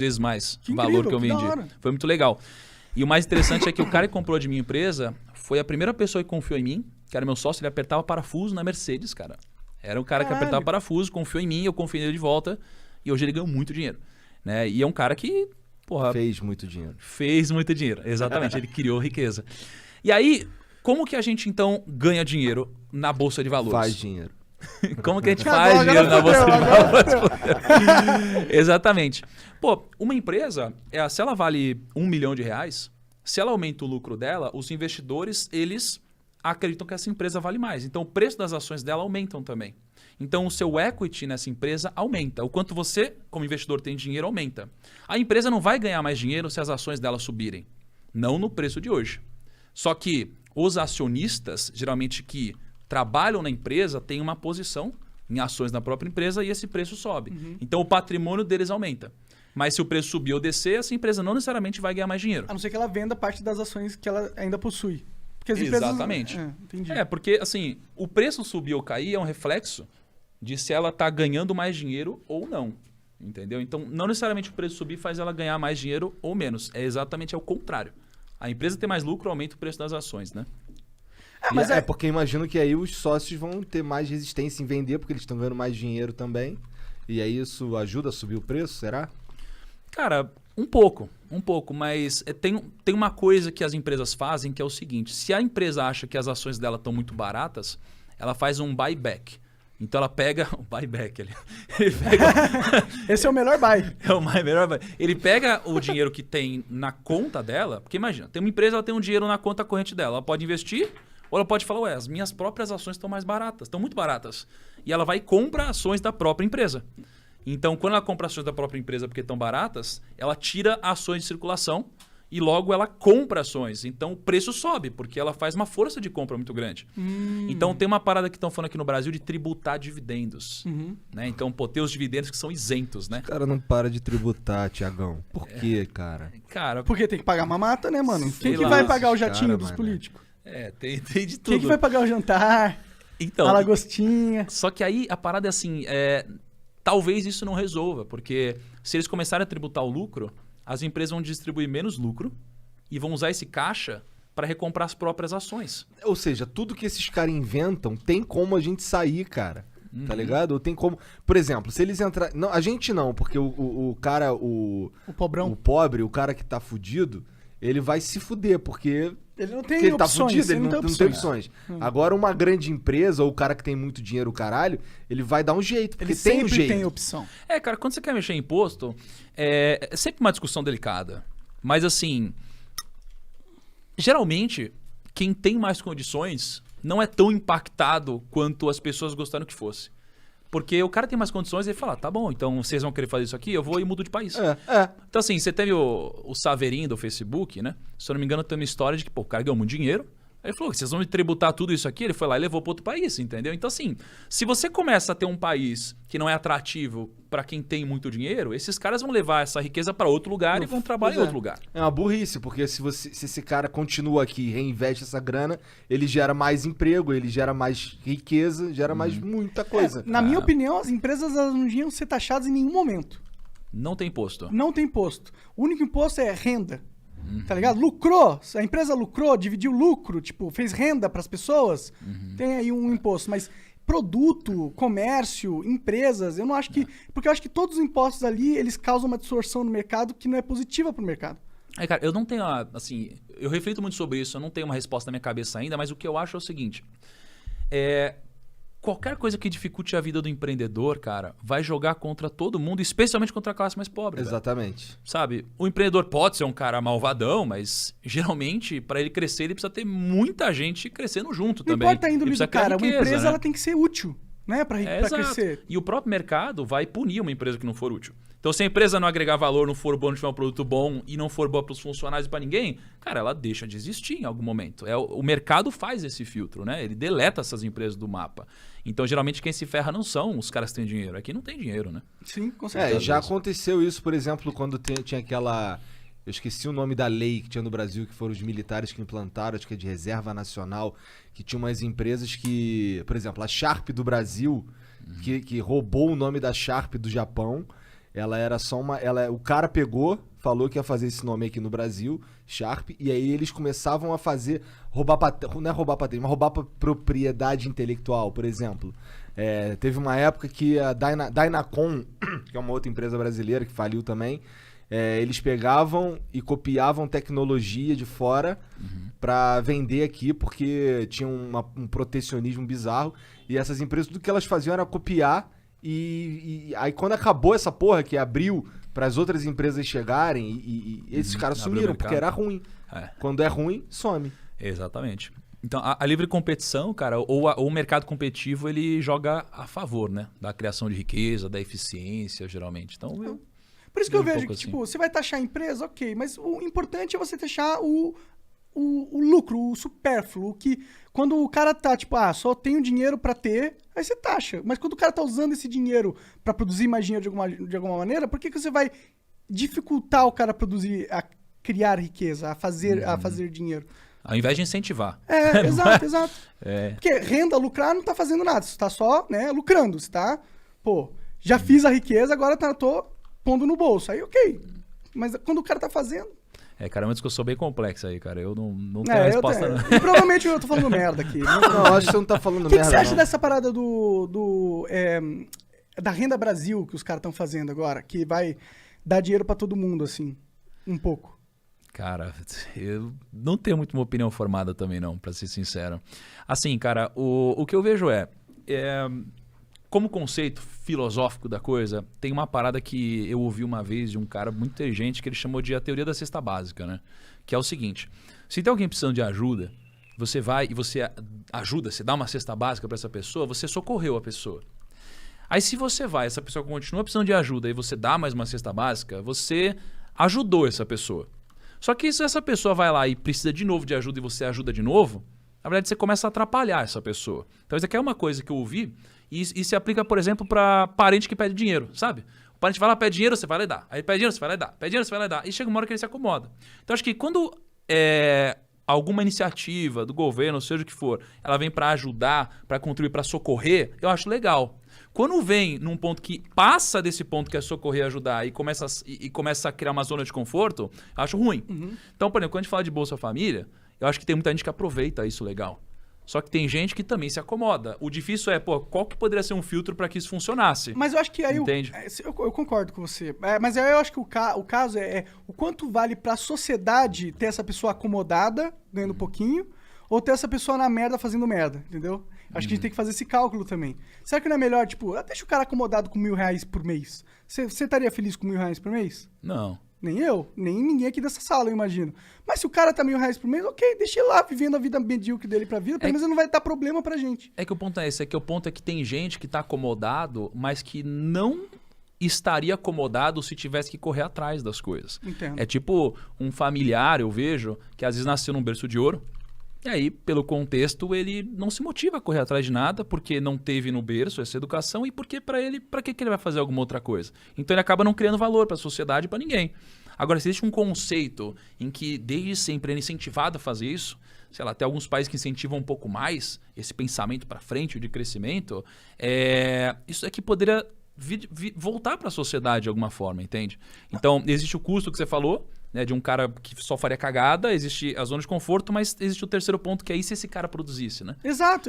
vezes mais Que o valor que eu incrível, que vendi. da hora. Foi muito legal. E o mais interessante é que o cara que comprou de minha empresa foi a primeira pessoa que confiou em mim, que era meu sócio, ele apertava parafuso na Mercedes, cara. Era um cara que Caralho. apertava parafuso, confiou em mim, eu confiei nele de volta, e hoje ele ganhou muito dinheiro. Né? E é um cara que, porra, Fez muito dinheiro. fez muito dinheiro. Exatamente, ele criou riqueza. E aí, como que a gente então ganha dinheiro na Bolsa de Valores? Faz dinheiro. Como que a gente Agora faz dinheiro na Bolsa de agora Valores? Exatamente. Pô, uma empresa, se ela vale R$1 milhão, se ela aumenta o lucro dela, os investidores, eles acreditam que essa empresa vale mais. Então, o preço das ações dela aumentam também. Então, o seu equity nessa empresa aumenta. O quanto você, como investidor, tem dinheiro, aumenta. A empresa não vai ganhar mais dinheiro se as ações dela subirem. Não no preço de hoje. Só que os acionistas, geralmente que trabalham na empresa, têm uma posição em ações da própria empresa e esse preço sobe. Então, o patrimônio deles aumenta. Mas se o preço subir ou descer, essa empresa não necessariamente vai ganhar mais dinheiro. A não ser que ela venda parte das ações que ela ainda possui. Porque as empresas... Exatamente. Entendi. Porque assim, o preço subir ou cair é um reflexo de se ela está ganhando mais dinheiro ou não. Entendeu? Então, não necessariamente o preço subir faz ela ganhar mais dinheiro ou menos. É exatamente ao contrário. A empresa tem mais lucro, aumenta o preço das ações, né? Mas É porque imagino que aí os sócios vão ter mais resistência em vender, porque eles estão ganhando mais dinheiro também. E aí isso ajuda a subir o preço, será? Cara, um pouco, mas tem uma coisa que as empresas fazem que é o seguinte, se a empresa acha que as ações dela estão muito baratas, ela faz um buyback. Então ela pega o buyback ali. Ele pega Esse é o melhor buy. é o melhor buy. Ele pega o dinheiro que tem na conta dela, porque imagina, tem uma empresa, ela tem um dinheiro na conta corrente dela, ela pode investir ou ela pode falar, ué, as minhas próprias ações estão mais baratas, estão muito baratas. E ela vai e compra ações da própria empresa. Então, quando ela compra ações da própria empresa porque estão baratas, ela tira ações de circulação e logo ela compra ações. Então, o preço sobe, porque ela faz uma força de compra muito grande. Então, tem uma parada que estão falando aqui no Brasil de tributar dividendos. Né? Então, pô, tem os dividendos que são isentos, né? O cara não para de tributar, Tiagão. Por quê, cara? Cara, Porque tem que pagar mamata, né, mano? Sei Quem que lá, vai pagar o esses jatinho cara, dos mano. políticos? tem de tudo. Quem que vai pagar o jantar? Então, A lagostinha? só que aí a parada é assim, talvez isso não resolva, porque se eles começarem a tributar o lucro, as empresas vão distribuir menos lucro e vão usar esse caixa para recomprar as próprias ações. Ou seja, tudo que esses caras inventam tem como a gente sair, cara. Tá ligado? Ou tem como... Por exemplo, se eles entrarem... Não, a gente não, porque o cara... O pobrão. O pobre, o cara que tá fudido, ele vai se fuder, porque... Ele não Porque tem ele tá opções. fudido, ele não tem opções. Agora, uma grande empresa, ou o cara que tem muito dinheiro, o caralho, ele vai dar um jeito, porque Ele tem um sempre jeito. tem opção. Cara, quando você quer mexer em imposto, é sempre uma discussão delicada. Mas assim, geralmente, quem tem mais condições não é tão impactado quanto as pessoas gostaram que fosse. Porque o cara tem mais condições e ele fala, tá bom, então vocês vão querer fazer isso aqui, eu vou e mudo de país. Então assim, você teve o Saverin do Facebook, né? Se eu não me engano, tem uma história de que pô, o cara ganhou muito dinheiro. Aí ele falou, vocês vão me tributar tudo isso aqui? Ele foi lá e levou para outro país, entendeu? Então assim, se você começa a ter um país que não é atrativo para quem tem muito dinheiro, esses caras vão levar essa riqueza para outro lugar e vão trabalhar em outro lugar. É uma burrice, porque se esse cara continua aqui e reinveste essa grana, ele gera mais emprego, ele gera mais riqueza, gera mais muita coisa. Na minha opinião, as empresas elas não deviam ser taxadas em nenhum momento. Não tem imposto. Não tem imposto. O único imposto é renda. Tá ligado? Lucrou, a empresa lucrou, dividiu lucro, tipo, fez renda pras pessoas, tem aí um imposto. Mas produto, comércio, empresas, eu não acho que... Porque eu acho que todos os impostos ali, eles causam uma distorção no mercado que não é positiva pro mercado. Cara, eu não tenho, assim, eu reflito muito sobre isso, eu não tenho uma resposta na minha cabeça ainda, mas o que eu acho é o seguinte, qualquer coisa que dificulte a vida do empreendedor, cara, vai jogar contra todo mundo, especialmente contra a classe mais pobre. Exatamente. Velho. Sabe? O empreendedor pode ser um cara malvadão, mas geralmente, para ele crescer, ele precisa ter muita gente crescendo junto Não também. importa a índole do cara, uma empresa ela tem que ser útil, né? Pra crescer. E o próprio mercado vai punir uma empresa que não for útil. Então, se a empresa não agregar valor, não for bom, não tiver um produto bom e não for boa para os funcionários e para ninguém, cara, ela deixa de existir em algum momento. O mercado faz esse filtro, né? Ele deleta essas empresas do mapa. Então, geralmente, quem se ferra não são os caras que têm dinheiro. É quem não tem dinheiro, né? Sim, com certeza. Já aconteceu isso, por exemplo, quando tinha aquela... Eu esqueci o nome da lei que tinha no Brasil, que foram os militares que implantaram, acho que é de Reserva Nacional, que tinha umas empresas que... Por exemplo, a Sharp do Brasil, que roubou o nome da Sharp do Japão, Ela era só uma... o cara pegou, falou que ia fazer esse nome aqui no Brasil, Sharp, e aí eles começavam a fazer... não é roubar patente, mas roubar propriedade intelectual, por exemplo. Teve uma época que a Dynacon, que é uma outra empresa brasileira que faliu também, eles pegavam e copiavam tecnologia de fora pra vender aqui, porque tinha um protecionismo bizarro. E essas empresas, tudo que elas faziam era copiar. E aí quando acabou essa porra, que abriu para as outras empresas chegarem, e esses caras sumiram, porque era ruim. Quando é ruim, some. Exatamente. Então, a livre competição, cara, ou o mercado competitivo, ele joga a favor, né? Da criação de riqueza, da eficiência, geralmente. Então, por isso que eu vejo que, assim. tipo, você vai taxar a empresa, ok, mas o importante é você taxar o lucro, o supérfluo, que quando o cara tá, tipo, só tenho dinheiro pra ter, aí você taxa. Mas quando o cara tá usando esse dinheiro pra produzir mais dinheiro de alguma maneira, por que você vai dificultar o cara a criar riqueza, a fazer dinheiro? Ao invés de incentivar. Exato. Porque lucrar não tá fazendo nada, você tá só, né, lucrando, você tá, já fiz a riqueza, agora tô pondo no bolso, aí ok. Mas quando o cara tá fazendo... Cara, é uma discussão bem complexa aí, cara. Eu não tenho resposta, não. E provavelmente eu tô falando merda aqui. Não, acho que você não tá falando merda, O que você acha dessa parada da Renda Brasil que os caras estão fazendo agora? Que vai dar dinheiro pra todo mundo, assim, um pouco. Cara, eu não tenho muito uma opinião formada também, não, pra ser sincero. Assim, cara, o que eu vejo como conceito filosófico da coisa, tem uma parada que eu ouvi uma vez de um cara muito inteligente que ele chamou de a teoria da cesta básica, né? Que é o seguinte: se tem alguém precisando de ajuda, você vai e você ajuda, você dá uma cesta básica para essa pessoa, você socorreu a pessoa. Aí se você vai, essa pessoa continua precisando de ajuda e você dá mais uma cesta básica, você ajudou essa pessoa. Só que se essa pessoa vai lá e precisa de novo de ajuda e você ajuda de novo, na verdade você começa a atrapalhar essa pessoa. Então isso aqui é uma coisa que eu ouvi e se aplica, por exemplo, para parente que pede dinheiro, sabe? O parente vai lá, pede dinheiro, você vai lá e dá. Aí pede dinheiro, você vai lá e dá. Pede dinheiro, você vai lá e dá. E chega uma hora que ele se acomoda. Então acho que quando alguma iniciativa do governo, seja o que for, ela vem para ajudar, para contribuir, para socorrer, eu acho legal. Quando vem num ponto que passa desse ponto que é socorrer e ajudar e começa a criar uma zona de conforto, eu acho ruim. Então, por exemplo, quando a gente fala de Bolsa Família, eu acho que tem muita gente que aproveita isso legal. Só que tem gente que também se acomoda. O difícil é, qual que poderia ser um filtro para que isso funcionasse? Mas eu acho que aí... Entende? Eu concordo com você. Mas aí eu acho que o caso é o quanto vale pra sociedade ter essa pessoa acomodada, ganhando pouquinho, ou ter essa pessoa na merda fazendo merda, entendeu? Acho que a gente tem que fazer esse cálculo também. Será que não é melhor, tipo, deixa o cara acomodado com R$1.000 por mês? Você estaria feliz com R$1.000 por mês? Não. Nem eu, nem ninguém aqui dessa sala, eu imagino. Mas se o cara tá R$1.000 por mês, ok, deixa ele lá vivendo a vida medíocre dele pra vida, pelo menos não vai dar problema pra gente. É que o ponto é esse, o ponto é que tem gente que tá acomodado, mas que não estaria acomodado se tivesse que correr atrás das coisas. Entendo. É tipo um familiar, eu vejo, que às vezes nasceu num berço de ouro, e aí, pelo contexto, ele não se motiva a correr atrás de nada, porque não teve no berço essa educação e porque para que ele vai fazer alguma outra coisa? Então ele acaba não criando valor para a sociedade e para ninguém. Agora, se existe um conceito em que desde sempre é incentivado a fazer isso, sei lá, tem alguns países que incentivam um pouco mais esse pensamento para frente, de crescimento, isso aqui poderia voltar para a sociedade de alguma forma, entende? Então, existe o custo que você falou, né, de um cara que só faria cagada, existe a zona de conforto, mas existe o terceiro ponto, que é se esse cara produzisse, né? Exato.